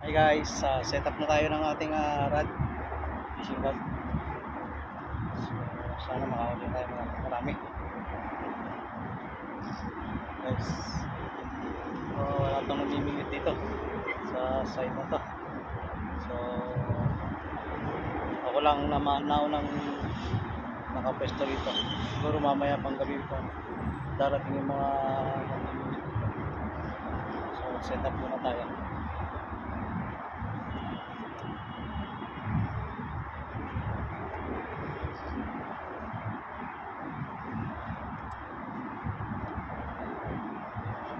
Hey guys, set up na tayo ng ating rod, fishing rod. So, sana makahuli tayo marami. Guys, wala itong namimingit dito sa side na to. So, ako lang naman naunang nakapwesto rito. Siguro mamaya pang gabi ko darating yung mga namimingit dito. So, set up muna tayo.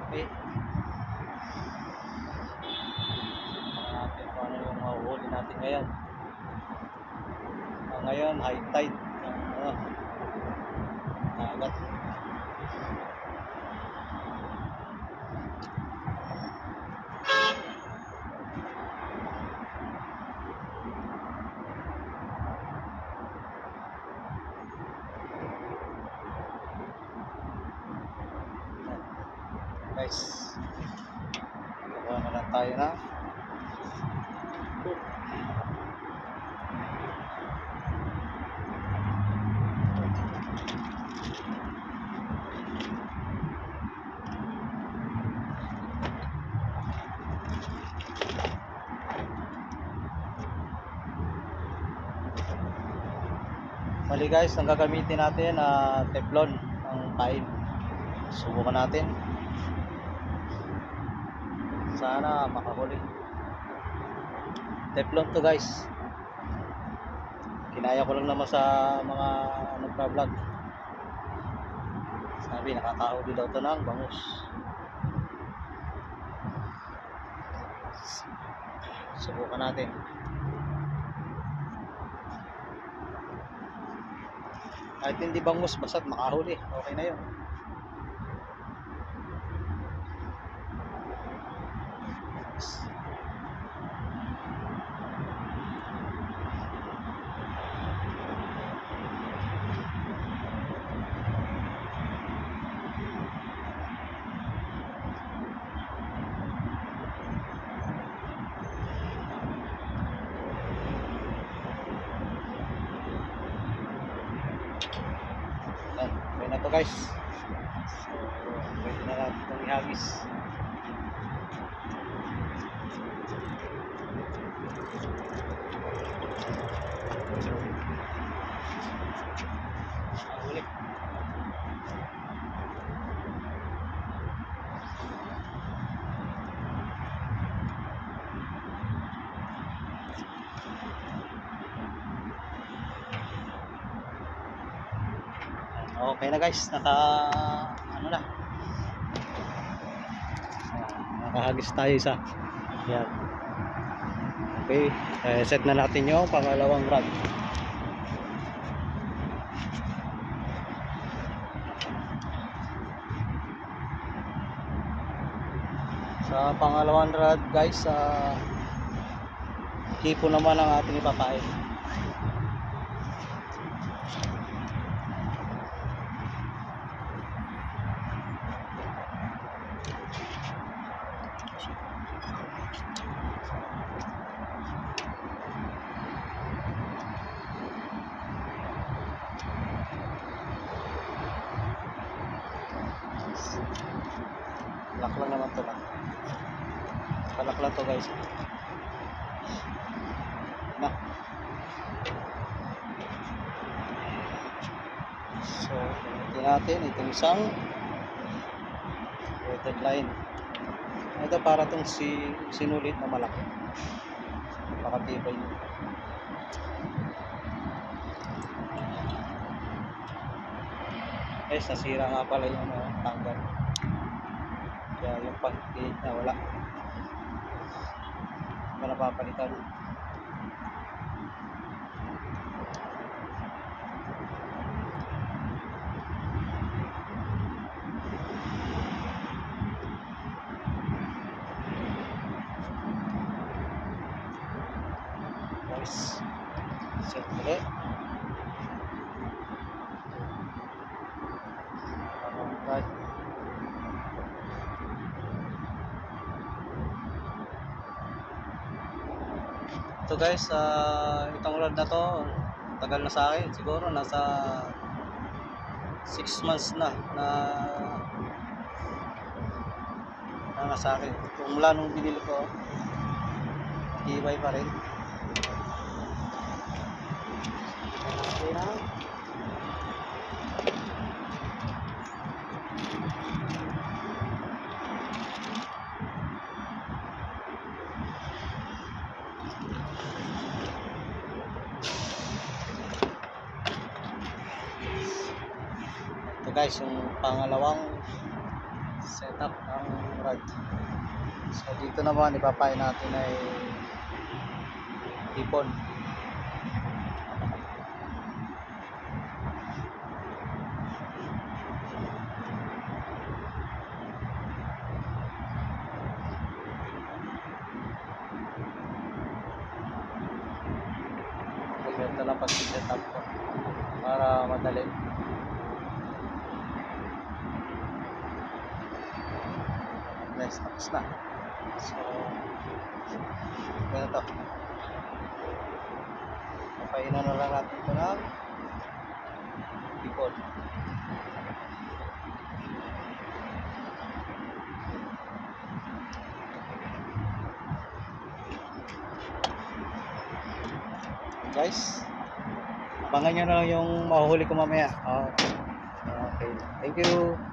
Okay. Natin kung ano yung mahuhuli natin ngayon. Ngayon, high tide ng dagat. Guys, kuha na lang tayo na mali guys, ang gagamitin natin teflon ang kain. Subukan natin, sana makahuli. Teflon to guys, kinaya ko lang naman sa mga nagpa-vlog. Sabi nakakahuli daw to ng bangus. Subukan natin. Kahit hindi bangus, basta't makahuli, okay na yun. Okay na to guys. So, pwede na natin itong ihagis. Huli. Okay na guys, nakahagis tayo isa. Yan. Okay, set na natin yung pangalawang rod. Sa pangalawang rod guys, hipo naman ang ating ipapain. Lock lang naman to lang. Palak lang to guys. Na. So, tingnan natin itong isang weighted line. Ito para tong sinulit na malaki. Pakatibay nyo. Nasira nga pala yung tanggal. Kaya yung pag-gate na wala. Hindi na napapalitan. Guys, set ulit. Right. Ito guys, itong rod na to, tagal na sa akin. Siguro nasa 6 months na nasa akin. Kung mula nung binili ko, tibay pa rin. Okay na. Ito guys, yung pangalawang setup ng rod. So dito naman ipapain natin ay hipon. Ganito lang pag-setup ko para madali. Guys, tapos na. So ganito, papainan na lang natin ito ng hipon. Guys, abangan nyo na lang yung mahuhuli ko mamaya. Okay, thank you.